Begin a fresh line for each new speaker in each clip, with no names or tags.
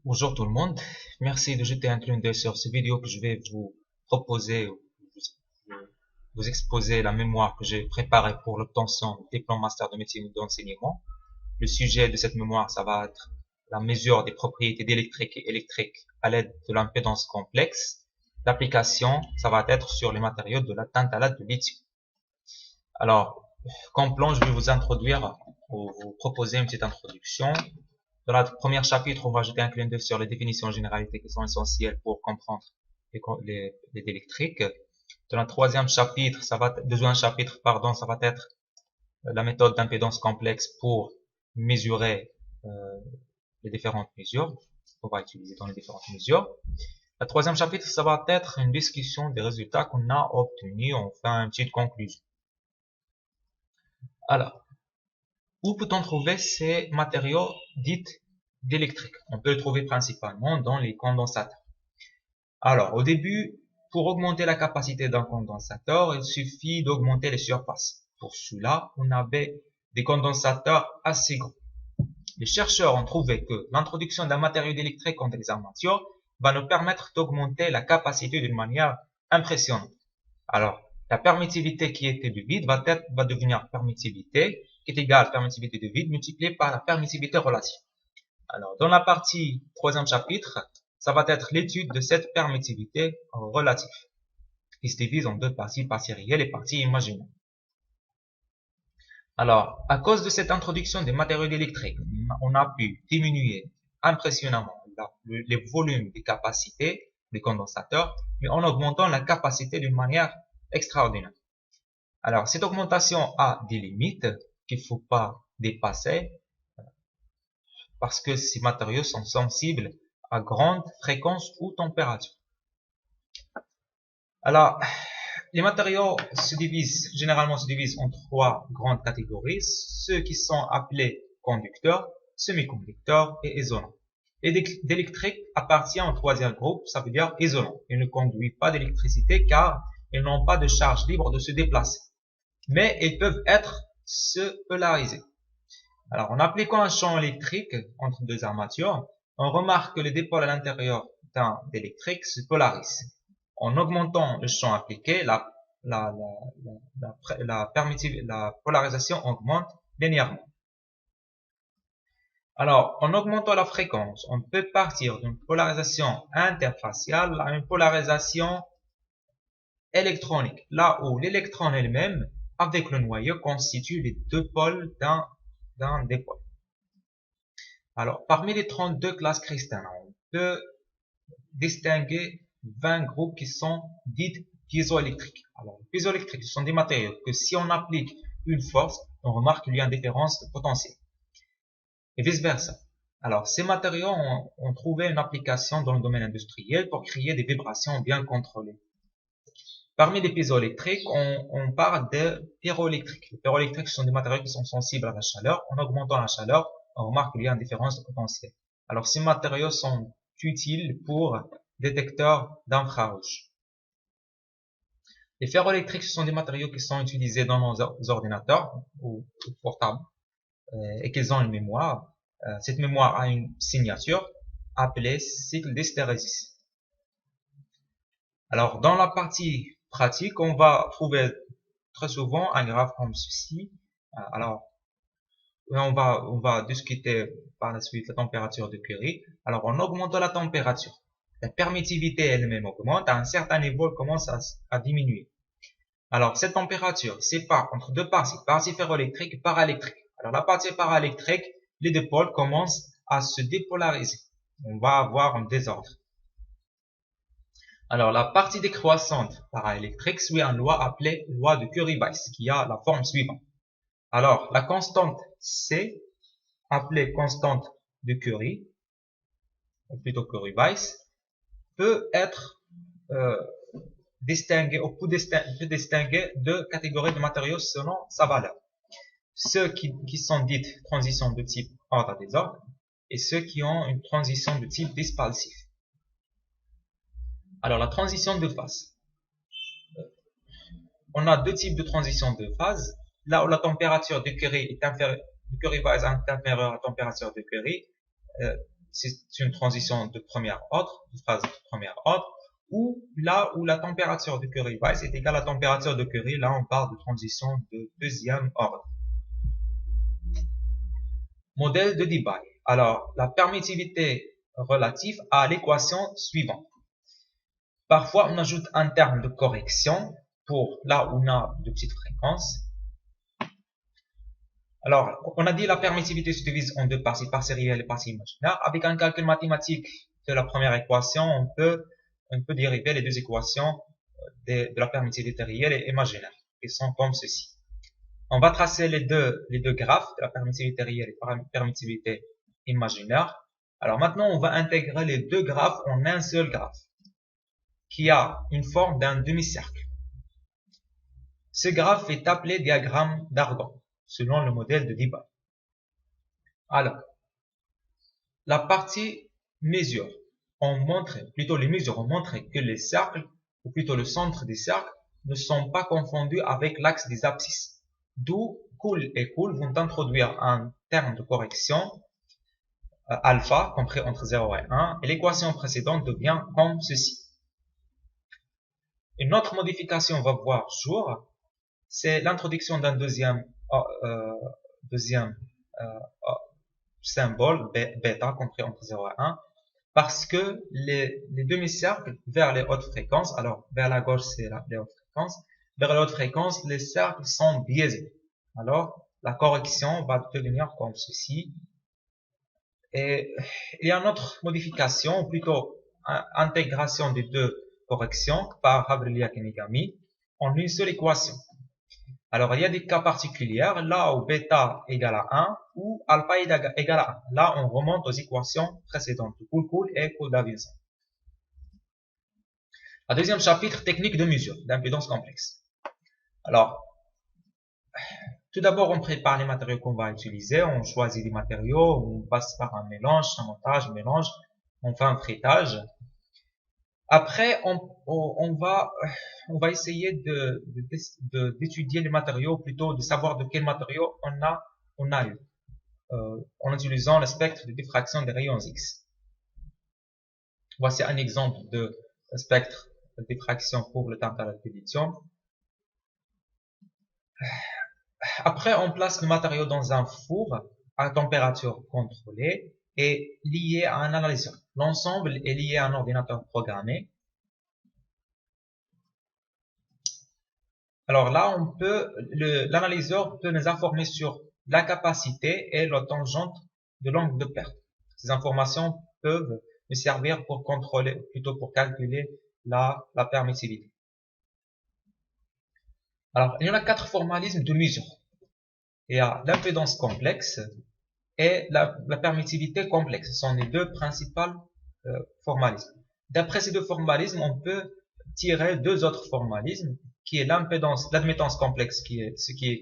Bonjour tout le monde, merci de jeter un clin d'œil sur cette vidéo que je vais vous proposer, vous exposer la mémoire que j'ai préparée pour l'obtention du diplôme master de médecine d'enseignement. Le sujet de cette mémoire, ça va être la mesure des propriétés d'électrique et électrique à l'aide de l'impédance complexe. L'application, ça va être sur les matériaux de la tantalate de lithium. Alors, comme plan, je vais vous introduire, ou vous proposer une petite introduction. Dans le premier chapitre, on va jeter un clin d'œil sur les définitions et généralités qui sont essentielles pour comprendre les électriques. Dans le troisième chapitre, deuxième chapitre, pardon, ça va être la méthode d'impédance complexe pour mesurer les différentes mesures qu'on va utiliser dans les différentes mesures. Le troisième chapitre, ça va être une discussion des résultats qu'on a obtenus. On fait une petite conclusion. Alors, où peut-on trouver ces matériaux dits d'électrique? On peut le trouver principalement dans les condensateurs. Alors, au début, pour augmenter la capacité d'un condensateur, il suffit d'augmenter les surfaces. Pour cela, on avait des condensateurs assez gros. Les chercheurs ont trouvé que l'introduction d'un matériau d'électrique contre les armatures va nous permettre d'augmenter la capacité d'une manière impressionnante. Alors, la permittivité qui était du vide va devenir permittivité qui est égale à permittivité de vide multipliée par la permittivité relative. Alors, dans la partie troisième chapitre, ça va être l'étude de cette permittivité relative, qui se divise en deux parties, partie réelle et partie imaginaire. Alors, à cause de cette introduction des matériaux électriques, on a pu diminuer impressionnamment les volumes des capacités des condensateurs, mais en augmentant la capacité d'une manière extraordinaire. Alors, cette augmentation a des limites qu'il ne faut pas dépasser parce que ces matériaux sont sensibles à grande fréquence ou température. Alors, les matériaux généralement se divisent en trois grandes catégories, ceux qui sont appelés conducteurs, semi-conducteurs et isolants. Et l'électrique appartient au troisième groupe, ça veut dire isolant. Ils ne conduisent pas d'électricité car ils n'ont pas de charge libre de se déplacer. Mais ils peuvent se polariser. Alors, en appliquant un champ électrique entre deux armatures, on remarque que les dipôles à l'intérieur d'un électrique se polarisent. En augmentant le champ appliqué, la polarisation augmente linéairement. Alors, en augmentant la fréquence, on peut partir d'une polarisation interfaciale à une polarisation électronique, là où l'électron elle-même, avec le noyau, constitue les deux pôles d'un dipôle. Alors, parmi les 32 classes cristalines, on peut distinguer 20 groupes qui sont dits piézoélectriques. Alors, les piézoélectriques, ce sont des matériaux que si on applique une force, on remarque qu'il y a une différence de potentiel. Et vice versa. Alors, ces matériaux ont trouvé une application dans le domaine industriel pour créer des vibrations bien contrôlées. Parmi les piézoélectriques, on parle de pyroélectriques. Les pyroélectriques sont des matériaux qui sont sensibles à la chaleur. En augmentant la chaleur, on remarque qu'il y a une différence de potentiel. Alors, ces matériaux sont utiles pour détecteurs d'infrarouge. Les ferroélectriques, ce sont des matériaux qui sont utilisés dans nos ordinateurs ou portables et qu'ils ont une mémoire. Cette mémoire a une signature appelée cycle d'hystérésis. Alors, dans la partie pratique, on va trouver très souvent un graphe comme ceci. Alors, on va discuter par la suite la température de Curie. Alors, en augmentant la température, la permittivité elle-même augmente. À un certain niveau, elle commence à diminuer. Alors, cette température sépare entre deux partie ferroélectrique et paraélectrique. Alors, la partie paraélectrique, les deux pôles commencent à se dépolariser. On va avoir un désordre. Alors, la partie décroissante paraélectrique suit une loi appelée loi de Curie-Weiss, qui a la forme suivante. Alors, la constante C, appelée constante de Curie, ou plutôt Curie-Weiss, peut être distinguée ou peut distinguer deux catégories de matériaux selon sa valeur. Ceux qui sont dites transitions de type ordre à désordre et ceux qui ont une transition de type dispersif. Alors, la transition de phase. On a deux types de transition de phase. Là où la température de Curie est inférieure à la température de Curie, c'est une transition de premier ordre, de phase de premier ordre, ou là où la température de Curie Weiss est égale à la température de Curie, là on parle de transition de deuxième ordre. Modèle de Debye. Alors, la permittivité relative à l'équation suivante. Parfois, on ajoute un terme de correction pour là où on a de petites fréquences. Alors, on a dit la permittivité se divise en deux parties réelle et partie imaginaire. Avec un calcul mathématique de la première équation, on peut dériver les deux équations de la permittivité réelle et imaginaire, qui sont comme ceci. On va tracer les deux graphes de la permittivité réelle et la permittivité imaginaire. Alors maintenant, on va intégrer les deux graphes en un seul graphe, qui a une forme d'un demi-cercle. Ce graphe est appelé diagramme d'Argon, selon le modèle de Debye. Alors, la partie mesure, les mesures ont montré que les cercles, ou plutôt le centre des cercles, ne sont pas confondus avec l'axe des abscisses. D'où cool et cool vont introduire un terme de correction, alpha, compris entre 0 et 1, et l'équation précédente devient comme ceci. Une autre modification va voir jour, c'est l'introduction d'un deuxième symbole, bêta, compris entre 0 et 1, parce que les demi-cercles vers les hautes fréquences, alors vers la gauche c'est les hautes fréquences, vers les hautes fréquences, les cercles sont biaisés. Alors, la correction va devenir comme ceci. Et il y a une autre modification, ou plutôt intégration des deux corrections par Havliliak et Megami en une seule équation. Alors, il y a des cas particuliers, là où bêta égale à 1 ou alpha égale à 1. Là, on remonte aux équations précédentes, Cool et Cool-Davidson. Le deuxième chapitre, technique de mesure d'impédance complexe. Alors, tout d'abord, on prépare les matériaux qu'on va utiliser, on choisit les matériaux, on passe par un mélange, un montage, mélange, on fait un frittage. Après, on va essayer d'étudier les matériaux, plutôt de savoir de quels matériaux on a eu, en utilisant le spectre de diffraction des rayons X. Voici un exemple de spectre de diffraction pour le tantalate de lithium. Après, on place le matériau dans un four à température contrôlée et lié à un analyseur. L'ensemble est lié à un ordinateur programmé. Alors là, l'analyseur peut nous informer sur la capacité et la tangente de l'angle de perte. Ces informations peuvent nous servir pour calculer la permittivité. Alors, il y en a 4 formalismes de mesure. Il y a l'impédance complexe et la permittivité complexe. Ce sont les deux principaux formalismes. D'après ces deux formalismes, on peut tirer deux autres formalismes, qui est l'admittance complexe, qui est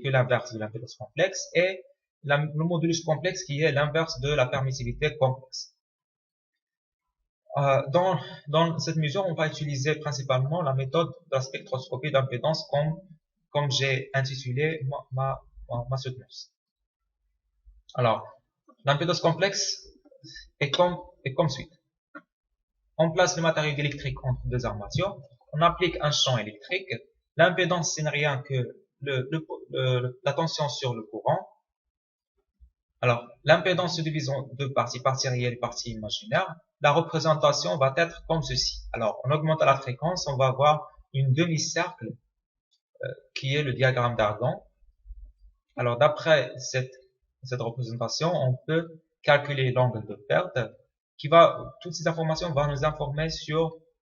que l'inverse de l'impédance complexe, et le modulus complexe, qui est l'inverse de la permittivité complexe. Dans cette mesure, on va utiliser principalement la méthode de la spectroscopie d'impédance comme j'ai intitulé ma soutenance. Alors, l'impédance complexe est comme suit. On place le matériau électrique entre deux armatures, on applique un champ électrique. L'impédance, ce n'est rien que la tension sur le courant. Alors, l'impédance se divise en deux parties, partie réelle et partie imaginaire. La représentation va être comme ceci. Alors, on augmente la fréquence, on va avoir une demi-cercle qui est le diagramme d'Argon. Alors, d'après cette représentation, on peut calculer l'angle de perte toutes ces informations vont nous informer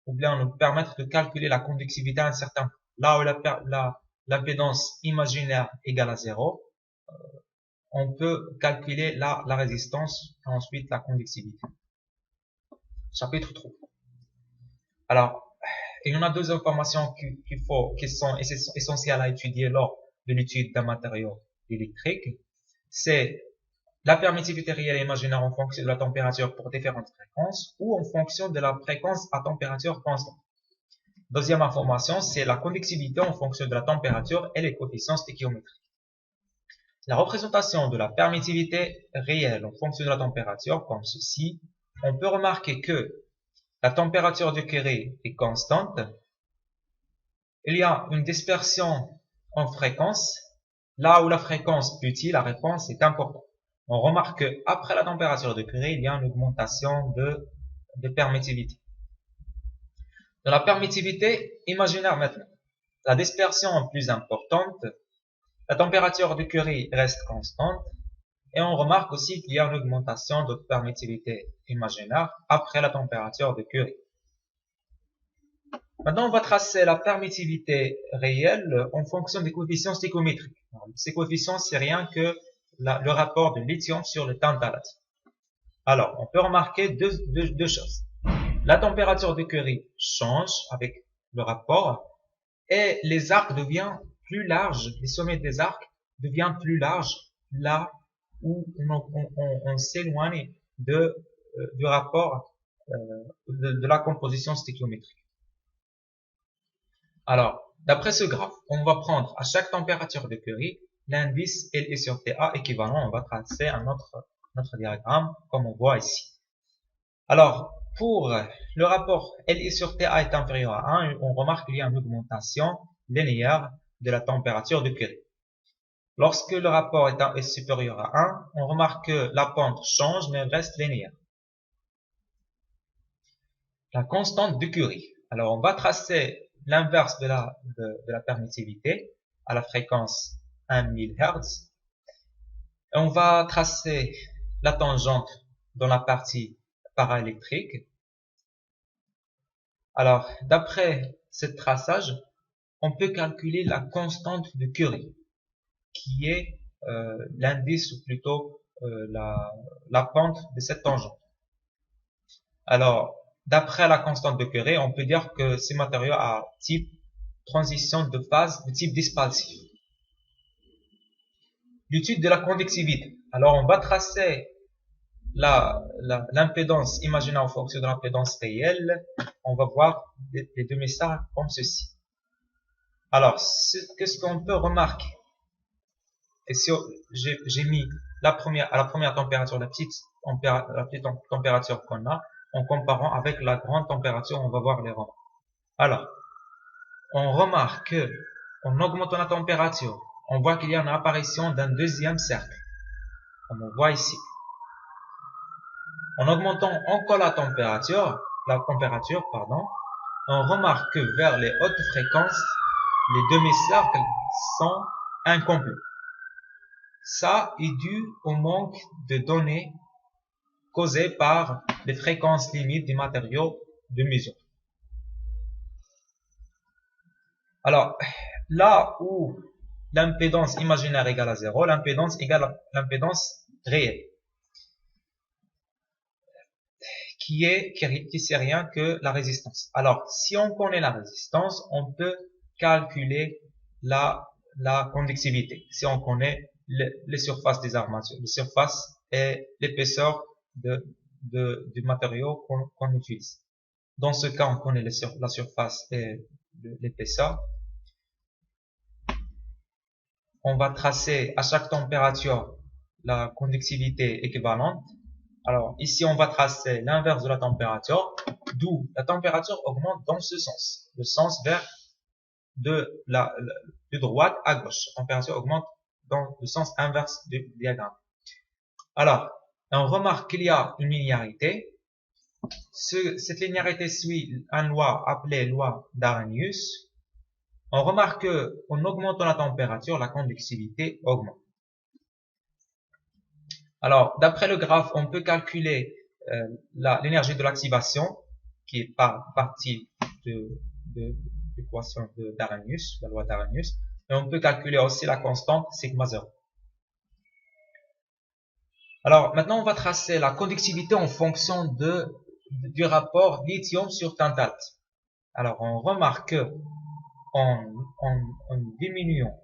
ou bien nous permettre de calculer la conductivité à un certain point. Là où l'impédance imaginaire égale à 0, on peut calculer la résistance et ensuite la conductivité. Chapitre 3. Alors, il y en a deux informations qui sont essentielles à étudier lors de l'étude d'un matériau électrique. C'est la permittivité réelle et imaginaire en fonction de la température pour différentes fréquences ou en fonction de la fréquence à température constante. Deuxième information, c'est la conductivité en fonction de la température et les coefficients stéchiométriques. La représentation de la permittivité réelle en fonction de la température, comme ceci, on peut remarquer que la température de Curie est constante. Il y a une dispersion en fréquence. Là où la fréquence petit, la réponse est importante. On remarque qu'après la température de Curie, il y a une augmentation de permittivité. Dans la permittivité imaginaire maintenant, la dispersion est plus importante, la température de Curie reste constante, et on remarque aussi qu'il y a une augmentation de permittivité imaginaire après la température de Curie. Maintenant, on va tracer la permittivité réelle en fonction des coefficients stéchométriques. Ces coefficients, c'est rien que le rapport de lithium sur le tantalate. Alors, on peut remarquer deux choses. La température de Curie change avec le rapport et les arcs deviennent plus larges, les sommets des arcs deviennent plus larges là où on s'éloigne du rapport de la composition stéchiométrique. Alors, d'après ce graphe, on va prendre à chaque température de Curie l'indice LI sur TA équivalent. On va tracer un autre diagramme comme on voit ici. Alors, pour le rapport LI sur TA est inférieur à 1, on remarque qu'il y a une augmentation linéaire de la température de Curie. Lorsque le rapport est supérieur à 1, on remarque que la pente change mais elle reste linéaire. La constante de Curie. Alors, on va tracer l'inverse de la permittivité à la fréquence 1000 Hz. Et on va tracer la tangente dans la partie paraélectrique. Alors, d'après ce traçage, on peut calculer la constante de Curie, qui est l'indice ou plutôt la pente de cette tangente. Alors, d'après la constante de Curie, on peut dire que ces matériaux a type transition de phase de type dispersif. L'étude de la conductivité. Alors, on va tracer l'impédance imaginaire en fonction de l'impédance réelle. On va voir les deux messages comme ceci. Alors, qu'est-ce qu'on peut remarquer? Et si j'ai mis à la première température, la petite température qu'on a, en comparant avec la grande température, on va voir les rangs. Alors, on remarque que, en augmentant la température, on voit qu'il y a une apparition d'un deuxième cercle, comme on voit ici. En augmentant encore la température, on remarque que vers les hautes fréquences, les demi-cercles sont incomplets. Ça est dû au manque de données causées par les fréquences limites des matériaux de mesure. Alors, là où l'impédance imaginaire égale à 0, l'impédance égale à l'impédance réelle, qui c'est rien que la résistance. Alors, si on connaît la résistance, on peut calculer la conductivité. Si on connaît les surfaces des armatures, les surfaces et l'épaisseur du matériau qu'on utilise. Dans ce cas, on connaît la surface et l'épaisseur. On va tracer à chaque température la conductivité équivalente. Alors, ici, on va tracer l'inverse de la température, d'où la température augmente dans ce sens, le sens vers de droite à gauche. La température augmente dans le sens inverse du diagramme. Alors, on remarque qu'il y a une linéarité. Cette linéarité suit une loi appelée loi d'Arrhenius. On remarque qu'en augmentant la température, la conductivité augmente. Alors, d'après le graphe, on peut calculer l'énergie de l'activation, qui est partie de l'équation d'Arrhenius, la loi d'Arrhenius, et on peut calculer aussi la constante sigma 0. Alors, maintenant, on va tracer la conductivité en fonction du rapport lithium sur tantalate. Alors, on remarque que en diminuant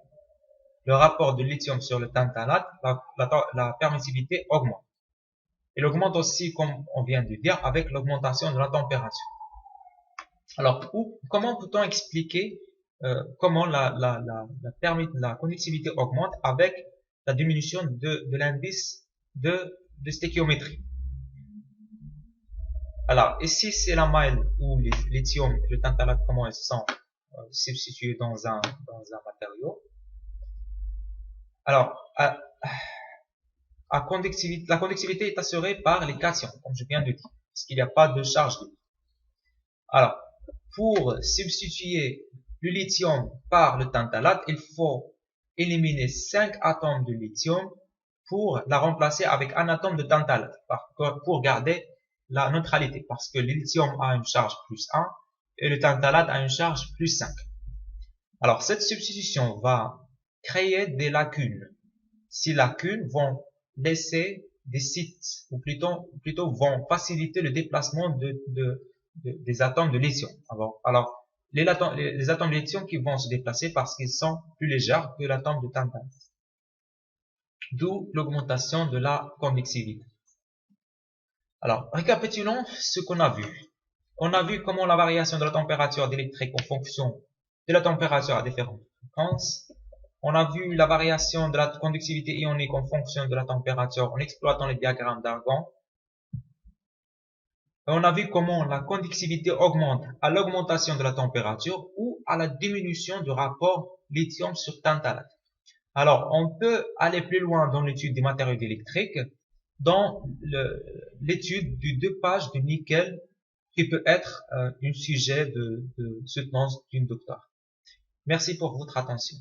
le rapport de lithium sur le tantalate, la permittivité augmente. Elle augmente aussi, comme on vient de dire, avec l'augmentation de la température. Alors, comment peut-on expliquer comment la conductivité augmente avec la diminution de l'indice de stéchiométrie? Alors, ici, c'est la maille où les lithium et le tantalate, comment elles sont substitués dans un matériau. Alors, la conductivité est assurée par les cations, comme je viens de dire, parce qu'il n'y a pas de charge libre. Alors, pour substituer le lithium par le tantalate, il faut éliminer 5 atomes de lithium pour la remplacer avec un atome de tantalate, pour garder la neutralité, parce que le lithium a une charge plus 1 et le tantalate a une charge plus 5. Alors, cette substitution va créer des lacunes. Ces lacunes vont laisser des sites, ou plutôt vont faciliter le déplacement des atomes de lithium. Alors les atomes de lithium qui vont se déplacer parce qu'ils sont plus légers que l'atome de tantalate. D'où l'augmentation de la conductivité. Alors, récapitulons ce qu'on a vu. On a vu comment la variation de la température d'électrique en fonction de la température à différentes fréquences. On a vu la variation de la conductivité ionique en fonction de la température en exploitant les diagrammes d'Argon. Et on a vu comment la conductivité augmente à l'augmentation de la température ou à la diminution du rapport lithium sur tantalate. Alors, on peut aller plus loin dans l'étude des matériaux électriques, dans l'étude du dopage du nickel, qui peut être un sujet de soutenance d'une doctorat. Merci pour votre attention.